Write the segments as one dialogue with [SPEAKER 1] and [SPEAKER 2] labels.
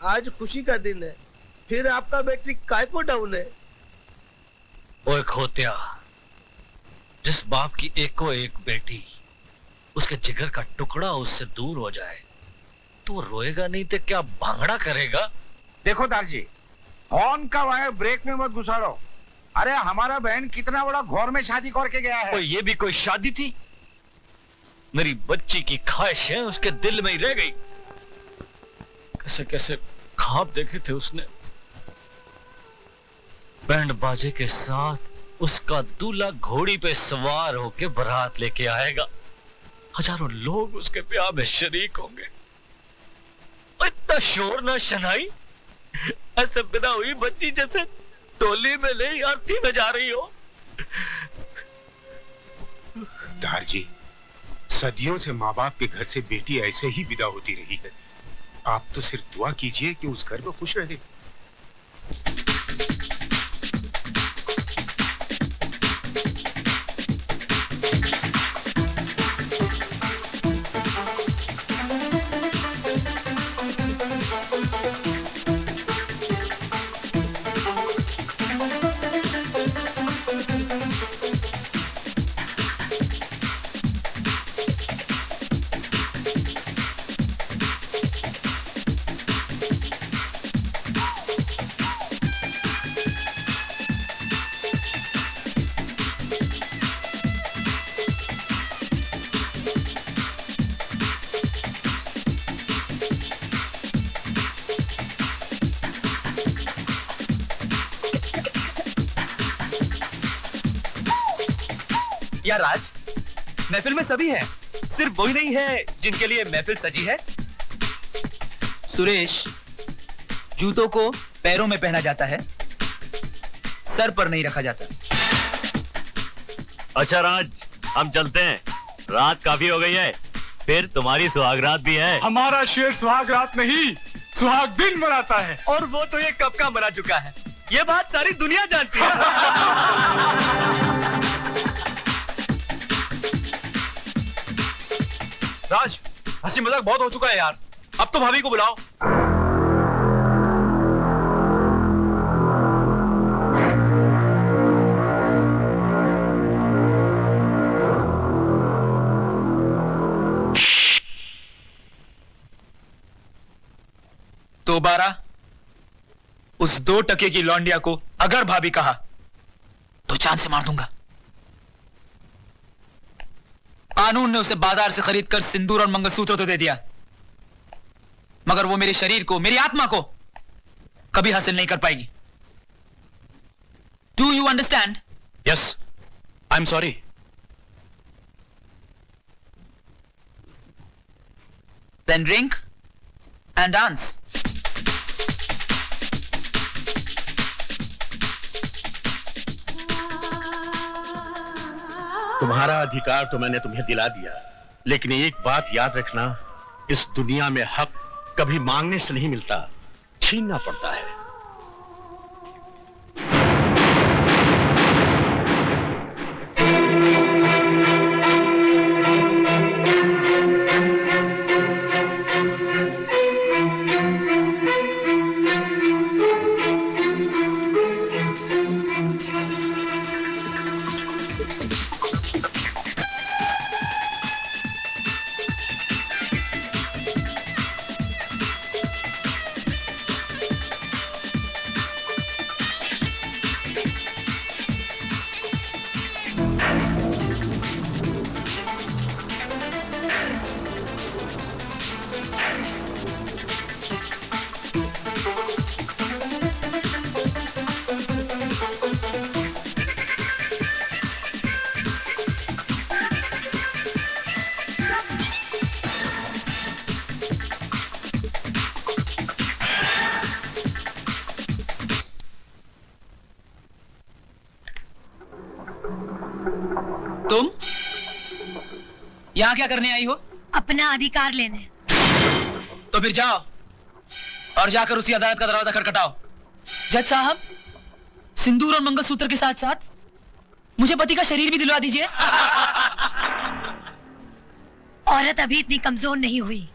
[SPEAKER 1] आज खुशी का दिन है, फिर आपका बैटरी काय को डाउन है?
[SPEAKER 2] ओए खोत्या, जिस बाप की एको एक बेटी उसके जिगर का टुकड़ा उससे दूर हो जाए तो वो रोएगा नहीं तो क्या भांगड़ा करेगा?
[SPEAKER 3] देखो दारजी, हॉर्न का वायर ब्रेक में मत घुसाड़ो। अरे हमारा बहन कितना बड़ा घौर में शादी करके गया है।
[SPEAKER 2] ये भी कोई शादी थी? मेरी बच्ची की ख्वाहिशें उसके दिल में ही रह गई। कैसे कैसे ख्वाब देखे थे उसने। बैंड बाजे के साथ उसका दूल्हा घोड़ी पे सवार होके बारात लेके आएगा। हजारों लोग उसके ब्याह में शरीक होंगे। इतना शोर ना शनाई, ऐसे बिना हुई बच्ची जैसे टोली में नहीं आरती में जा रही हो।
[SPEAKER 4] दारजी, सदियों से माँ बाप के घर से बेटी ऐसे ही विदा होती रही है। आप तो सिर्फ दुआ कीजिए कि उस घर में खुश रहे।
[SPEAKER 5] यार राज, महफिल में सभी हैं, सिर्फ वही नहीं है जिनके लिए महफिल सजी है। सुरेश, जूतों को पैरों में पहना जाता है, सर पर नहीं रखा जाता।
[SPEAKER 6] अच्छा राज, हम चलते हैं, रात काफी हो गई है, फिर तुम्हारी सुहागरात भी है।
[SPEAKER 7] हमारा शेर सुहागरात नहीं, सुहाग दिन मनाता है।
[SPEAKER 5] और वो तो ये कब का मना चुका है, ये बात सारी दुनिया जानती है। राज, हंसी मजाक बहुत हो चुका है यार, अब तो भाभी को बुलाओ। दोबारा उस 2 टके की लौंडिया को अगर भाभी कहा तो जान से मार दूंगा। कानून ने उसे बाजार से खरीद कर सिंदूर और मंगलसूत्र तो दे दिया, मगर वो मेरे शरीर को, मेरी आत्मा को कभी हासिल नहीं कर पाएगी। Do you understand?
[SPEAKER 2] Yes, I am sorry.
[SPEAKER 5] Then drink and dance.
[SPEAKER 8] तुम्हारा अधिकार तो मैंने तुम्हें दिला दिया, लेकिन एक बात याद रखना, इस दुनिया में हक कभी मांगने से नहीं मिलता, छीनना पड़ता है।
[SPEAKER 5] तुम यहां क्या करने आई हो?
[SPEAKER 9] अपना अधिकार लेने।
[SPEAKER 5] तो फिर जाओ और जाकर उसी अदालत का दरवाजा खटखटाओ। जज साहब, सिंदूर और मंगलसूत्र के साथ साथ मुझे पति का शरीर भी दिलवा दीजिए।
[SPEAKER 9] औरत अभी इतनी कमजोर नहीं हुई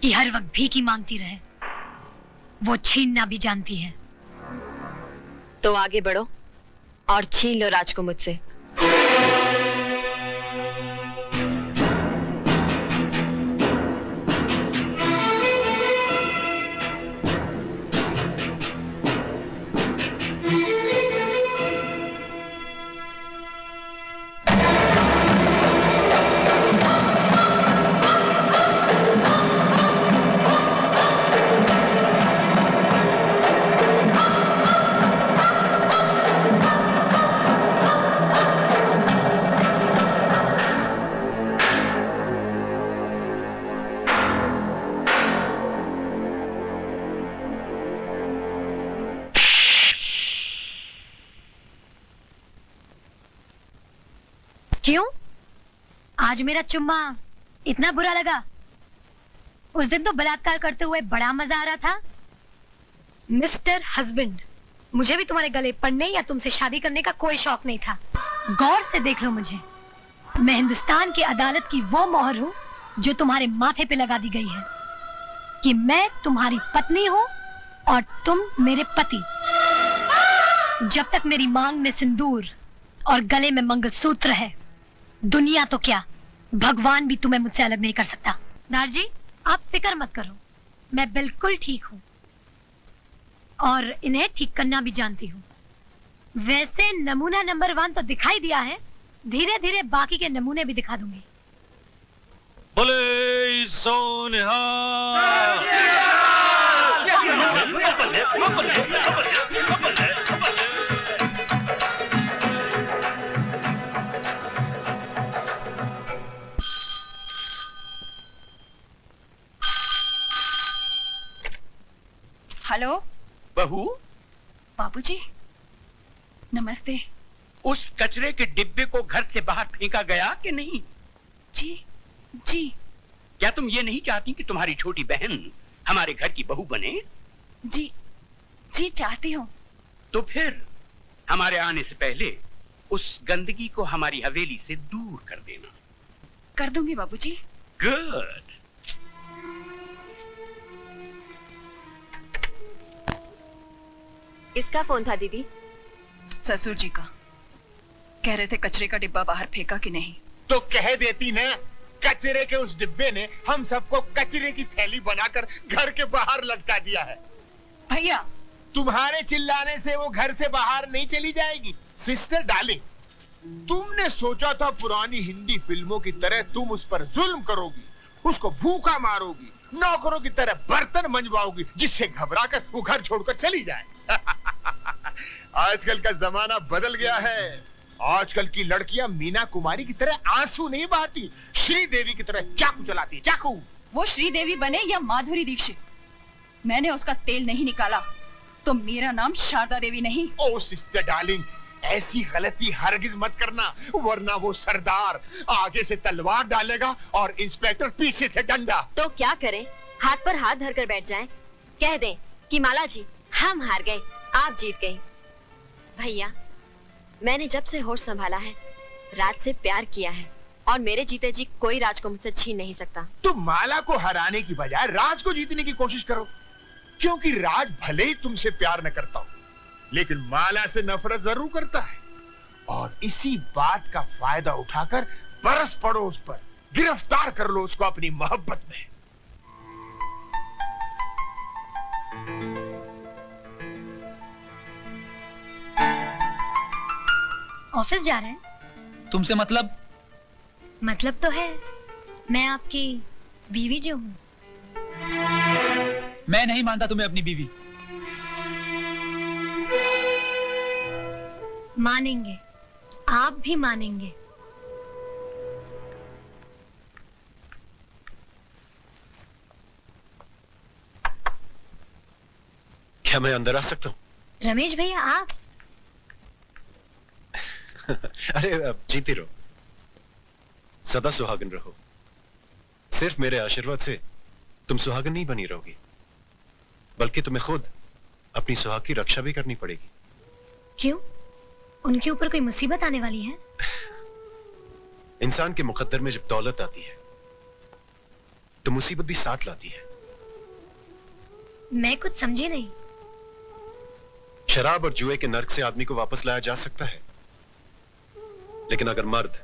[SPEAKER 9] कि हर वक्त भीख ही मांगती रहे। वो छीनना भी जानती है।
[SPEAKER 10] तो आगे बढ़ो और छीन लो राज को मुझसे।
[SPEAKER 9] क्यों? आज मेरा चुम्मा इतना बुरा लगा? उस दिन तो बलात्कार करते हुए बड़ा मजा आ रहा था। मिस्टर हस्बैंड, मुझे भी तुम्हारे गले पड़ने या तुमसे शादी करने का कोई शौक नहीं था। गौर से देख लो मुझे। मैं हिंदुस्तान की अदालत की वो मोहर हूँ जो तुम्हारे माथे पे लगा दी गई है कि मैं तुम्हारी पत्नी हूँ और तुम मेरे पति। जब तक मेरी मांग में सिंदूर और गले में मंगलसूत्र है, दुनिया तो क्या, भगवान भी तुम्हें मुझसे अलग नहीं कर सकता। दारजी, आप फिक्र मत करो, मैं बिल्कुल ठीक हूँ और इन्हें ठीक करना भी जानती हूँ। वैसे नमूना नंबर 1 तो दिखाई दिया है, धीरे धीरे बाकी के नमूने भी दिखा दूंगी।
[SPEAKER 2] बोले सोनिहा।
[SPEAKER 11] हेलो
[SPEAKER 3] बहू,
[SPEAKER 11] बाबूजी, नमस्ते।
[SPEAKER 3] उस कचरे के डिब्बे को घर से बाहर फेंका गया कि नहीं?
[SPEAKER 11] जी जी।
[SPEAKER 3] क्या तुम ये नहीं चाहती कि तुम्हारी छोटी बहन हमारे घर की बहू बने?
[SPEAKER 11] जी जी चाहती हूँ।
[SPEAKER 3] तो फिर हमारे आने से पहले उस गंदगी को हमारी हवेली से दूर कर देना।
[SPEAKER 11] कर दूंगी बाबूजी।
[SPEAKER 3] गुड।
[SPEAKER 10] किसका फोन था दीदी?
[SPEAKER 11] ससुर जी का। कह रहे थे कचरे का डिब्बा बाहर फेंका कि नहीं।
[SPEAKER 4] तो कह देती ना, कचरे के उस डिब्बे ने हम सबको कचरे की थैली बनाकर घर के बाहर लटका दिया है।
[SPEAKER 11] भैया,
[SPEAKER 4] तुम्हारे चिल्लाने से वो घर से बाहर नहीं चली जाएगी। सिस्टर डार्लिंग, तुमने सोचा था पुरानी हिंदी फिल्मों की तरह तुम उस पर जुल्म करोगी, उसको भूखा मारोगी, नौकरों की तरह बर्तन मंजवाओगी, जिससे घबराकर वो घर छोड़कर चली जाए। आजकल का जमाना बदल गया है। आजकल की लड़कियां मीना कुमारी की तरह आंसू नहीं बहाती, श्रीदेवी की तरह चाकू चलाती। चाकू।
[SPEAKER 11] वो श्रीदेवी बने या माधुरी दीक्षित, मैंने उसका तेल नहीं निकाला तो मेरा नाम शारदा देवी नहीं।
[SPEAKER 4] ओ सिस्टर डार्लिंग, ऐसी गलती हरगिज मत करना, वरना वो सरदार आगे से तलवार डालेगा और इंस्पेक्टर पीछे से डंडा।
[SPEAKER 10] तो क्या करें? हाथ पर हाथ धरकर बैठ जाएं? कह दें कि माला जी हम हार गए, आप जीत गई। भैया, मैंने जब से होश संभाला है राज से प्यार किया है और मेरे जीते जी कोई राज को मुझसे छीन नहीं सकता।
[SPEAKER 4] तुम माला को हराने की बजाय राज को जीतने की कोशिश करो, क्योंकि राज भले ही तुमसे प्यार न करता हो, लेकिन माला से नफरत जरूर करता है। और इसी बात का फायदा उठाकर बरस पड़ो उस पर, गिरफ्तार कर लो उसको अपनी मोहब्बत में।
[SPEAKER 9] ऑफिस जा रहे हैं?
[SPEAKER 5] तुमसे मतलब?
[SPEAKER 9] मतलब तो है, मैं आपकी बीवी जो हूँ।
[SPEAKER 5] मैं नहीं मानता तुम्हें अपनी बीवी।
[SPEAKER 9] मानेंगे, आप भी मानेंगे।
[SPEAKER 8] क्या मैं अंदर आ सकता हूँ?
[SPEAKER 9] रमेश भैया, आप?
[SPEAKER 8] अरे जीती रहो, सदा सुहागन रहो। सिर्फ मेरे आशीर्वाद से तुम सुहागन नहीं बनी रहोगी, बल्कि तुम्हें खुद अपनी सुहाग की रक्षा भी करनी पड़ेगी।
[SPEAKER 9] क्यों? उनके ऊपर कोई मुसीबत आने वाली है?
[SPEAKER 8] इंसान के मुकद्दर में जब दौलत आती है तो मुसीबत भी साथ लाती है।
[SPEAKER 9] मैं कुछ समझी नहीं।
[SPEAKER 8] शराब और जुए के नर्क से आदमी को वापस लाया जा सकता है, लेकिन अगर मर्द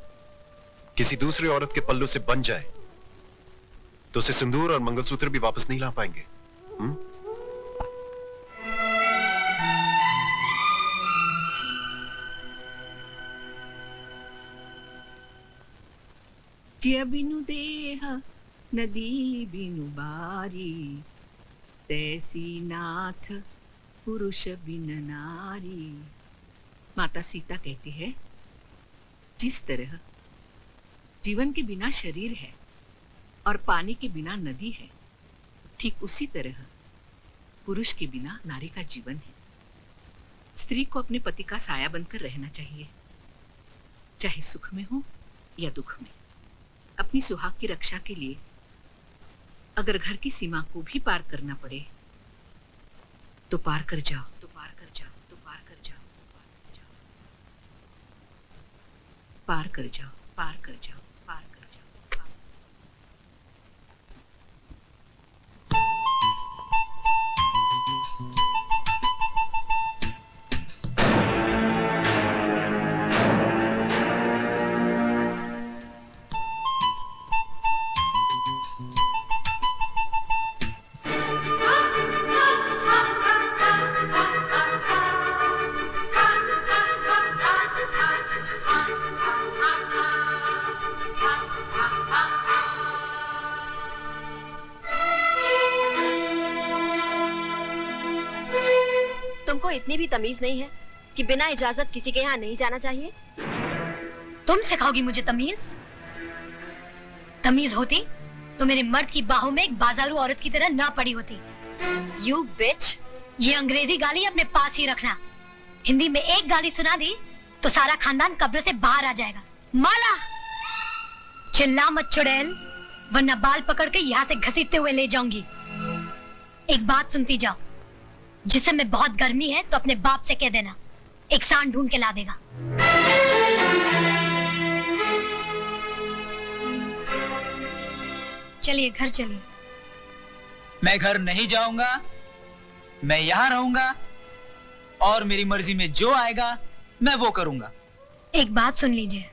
[SPEAKER 8] किसी दूसरी औरत के पल्लू से बन जाए तो उसे सिंदूर और मंगलसूत्र भी वापस नहीं ला पाएंगे।
[SPEAKER 11] जिया बिनु देह नदी बिनु बारी, तैसी नाथ पुरुष बिन नारी। माता सीता कहती है, जिस तरह जीवन के बिना शरीर है और पानी के बिना नदी है, ठीक उसी तरह पुरुष के बिना नारी का जीवन है। स्त्री को अपने पति का साया बनकर रहना चाहिए, चाहे सुख में हो या दुख में। अपनी सुहाग की रक्षा के लिए अगर घर की सीमा को भी पार करना पड़े तो पार कर जाओ, तो पार कर जाओ, तो पार कर जाओ, पार कर जाओ, पार कर जाओ, पार कर जाओ, पार।
[SPEAKER 10] तुमको इतनी भी तमीज नहीं है कि बिना इजाजत किसी के यहाँ नहीं जाना चाहिए?
[SPEAKER 9] तुम सिखाओगी मुझे तमीज? तमीज होती तो मेरे मर्द की बाहों में एक बाजारू औरत की तरह ना पड़ी होती।
[SPEAKER 10] You bitch!
[SPEAKER 9] ये अंग्रेजी गाली अपने पास ही रखना। हिंदी में एक गाली सुना दी तो सारा खानदान कब्र से बाहर आ जाएगा। माला, चिल्ला मत चुड़ैल, वरना बाल पकड़ के यहाँ से घसीटते हुए ले जाऊंगी। एक बात सुनती जाओ, जिसे में बहुत गर्मी है तो अपने बाप से कह देना, एक सांड ढूंढ के ला देगा। चलिए घर चलिए।
[SPEAKER 5] मैं घर नहीं जाऊंगा, मैं यहाँ रहूंगा और मेरी मर्जी में जो आएगा मैं वो करूंगा।
[SPEAKER 9] एक बात सुन लीजिए,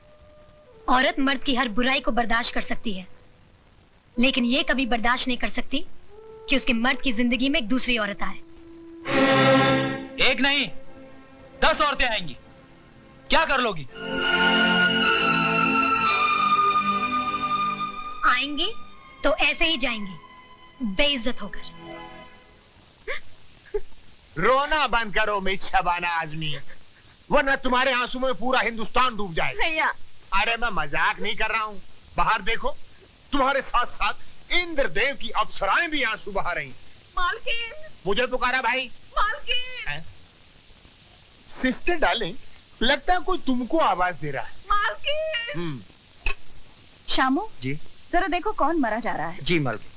[SPEAKER 9] औरत मर्द की हर बुराई को बर्दाश्त कर सकती है, लेकिन ये कभी बर्दाश्त नहीं कर सकती कि उसके मर्द की जिंदगी में एक दूसरी औरत आए।
[SPEAKER 5] एक नहीं 10 औरतें आएंगी, क्या कर लोगी?
[SPEAKER 9] आएंगी तो ऐसे ही जाएंगी, बेइज्जत होकर।
[SPEAKER 4] रोना बंद करो मिर्च शबाना आजमी, वरना तुम्हारे आंसू में पूरा हिंदुस्तान डूब जाएगा।
[SPEAKER 10] भैया,
[SPEAKER 4] अरे मैं मजाक नहीं कर रहा हूँ। बाहर देखो, तुम्हारे साथ साथ इंद्रदेव की अप्सराएं भी आंसू बहा रही।
[SPEAKER 11] मालकिन,
[SPEAKER 4] मुझे पुकारा भाई।
[SPEAKER 11] मालकिन,
[SPEAKER 4] सिस्टर डार्लिंग, लगता है कोई तुमको आवाज दे रहा है।
[SPEAKER 11] मालकिन। शामू
[SPEAKER 12] जी,
[SPEAKER 11] जरा देखो कौन मरा जा रहा है।
[SPEAKER 12] जी मालकिन।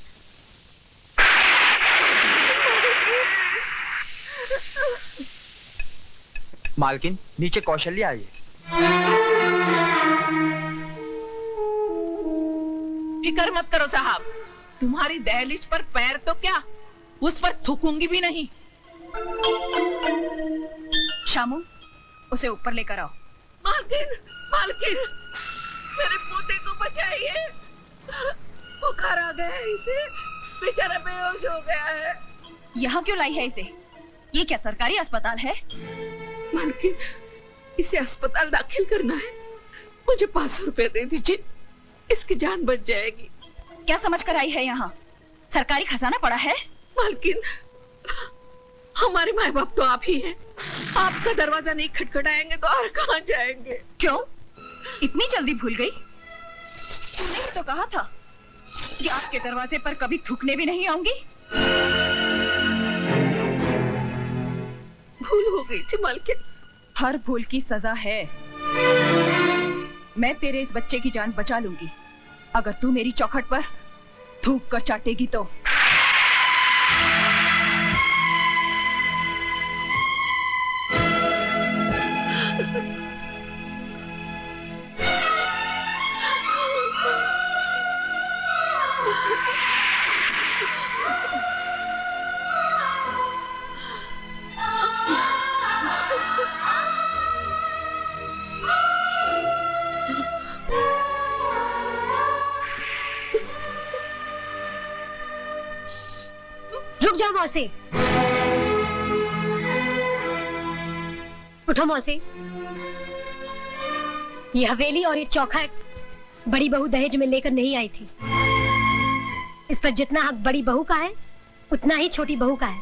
[SPEAKER 12] मालकिन, नीचे कौशल्या आई है।
[SPEAKER 11] फिक्र मत करो साहब, तुम्हारी दहलीज पर पैर तो क्या, उस पर थूकूंगी भी नहीं। शामू, उसे ऊपर लेकर आओ। मालकिन, मालकिन, मेरे पोते को बचाइए, बुखार आ गया है इसे, बेचारा बेहोश हो गया है। यहाँ क्यों लाई है इसे? ये क्या सरकारी अस्पताल है? मालकिन, इसे अस्पताल दाखिल करना है, मुझे 500 रुपए दे दीजिए, इसकी जान बच जाएगी। क्या समझ कर आई है यहाँ? सरकारी खजाना पड़ा है? मालकिन, हमारे माँ बाप तो आप ही हैं, आपका दरवाजा नहीं खटखटाएंगे तो और कहाँ जाएंगे? क्यों इतनी जल्दी भूल गई? तूने ही तो कहा था कि आपके दरवाजे पर कभी थूकने भी नहीं आऊंगी। भूल हो गई थी मालकिन। हर भूल की सजा है। मैं तेरे इस बच्चे की जान बचा लूंगी अगर तू मेरी चौखट पर थूक कर चाटेगी तो।
[SPEAKER 9] रुक जाओ मौसी। उठो मौसी। ये हवेली और ये चौखट बड़ी बहू दहेज में लेकर नहीं आई थी। इस पर जितना हक बड़ी बहू का है उतना ही छोटी बहू का है।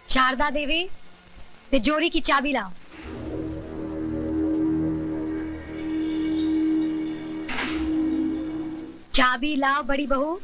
[SPEAKER 9] शारदा देवी, तिजोरी की चाबी लाओ। चाबी लाओ बड़ी बहू।